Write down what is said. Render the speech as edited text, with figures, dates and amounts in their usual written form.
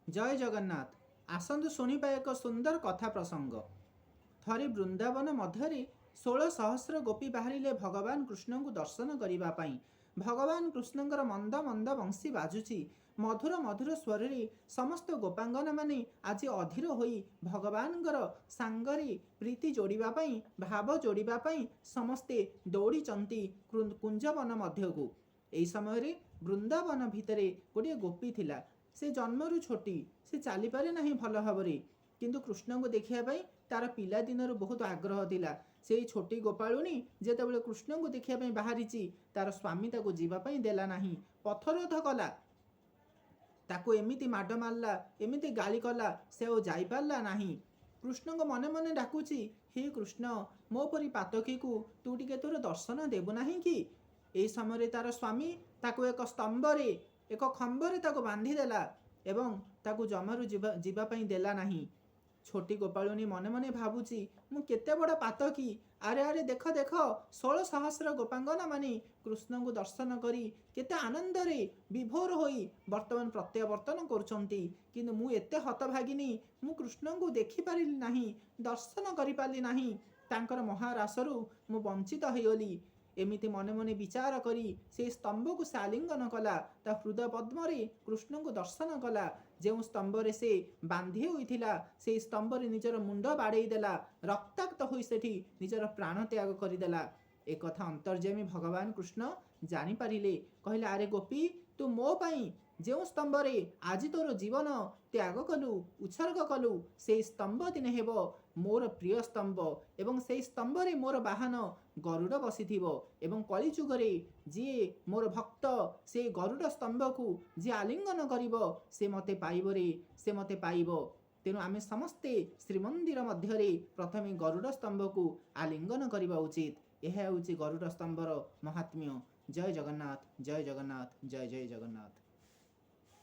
जय जगन्नाथ। आसतु शुणिबा एक सुंदर कथा प्रसंग। थरे वृंदावन मध्य 16,000 गोपी बाहरिले भगवान कृष्ण को दर्शन करने। भगवान कृष्णଙ୍କର मंद मंद बंशी बाजुची। मधुर मधुर स्वर समस्त गोपांगना माने आज अधीर होई भगवान सांगरे प्रीति जोड़ापी भाव जोड़ापी समस्ते दौड़ी कुंजवन मध्य को। यही समय वृंदावन भितर गोटे गोपी थिला। से जन्मरू छोटी, से चली पारे नहीं भल भाव किंतु कृष्ण को देखापी तार पिला दिन बहुत आग्रह थिला। से छोटी गोपालुनी जेतेबेले कृष्ण को देखापी बाहरी तार स्वामी ताको जीवापी देला नहीं, पथरोध कला, ताको एमिति माड मारला, एमिति गाली कला, से आ जाई पारला नहीं। कृष्ण को मने मने डाकुची, हे कृष्ण मो परी पातकी को तू टिके तोर दर्शन देबु नहीं कि। ए समय तार स्वामी ताको एक स्तंभरे एक खंबरे ताको बांधी देला एवं ताको जमारू जीवापी देला नहीं। छोटी गोपालुनी मने मने भावुची, मु केते बड़ पातकी। आरे आरे देख देख 16,000 गोपांगना माने कृष्ण को दर्शन करी केते आनंद रे विभोर होई वर्तमान प्रत्यावर्तन करुछंती, किंतु मु एते हतभागिनी, मु कृष्ण को देखि पारिली नहीं, दर्शन करि पारली नहीं। तांकर महारासरु मु वंचित होइगली। एमिति मने मने विचार करी से स्तंभ को से आलिंगन कला, ता हृदय पद्मरे कृष्ण को दर्शन कला। जो स्तंभरे से बांधी होइथिला से स्तंभरे निजर मुंड बाड़े देला, रक्ताक्त होई सेठी निजर प्राण त्याग करदेला। एक कथा अंतर्जामी भगवान कृष्ण जानी पारिले। कहले, आरे गोपी तू मो पाई जो स्तंभरे आज तोर जीवन त्याग कलु उत्सर्ग कलु, से स्तंभ दिने हेब मोर प्रिय स्तंभ एवं से स्तंभरे मोर वाहन गरुड़ बसिथिबो एवं कलिजुगरे जी मोर भक्त से गरुड़ स्तंभ को जी आलिंगन करिबो से मते पाइबो रे, से मते पाइबो। तेणु आमे समस्ते श्रीमंदिर मध्यरे प्रथमे गरुड़ स्तंभ को आलिंगन करिबा उचित। यह होउछि गरुड़ स्तंभर महात्म्य। जय जगन्नाथ, जय जगन्नाथ, जय जय जगन्नाथ।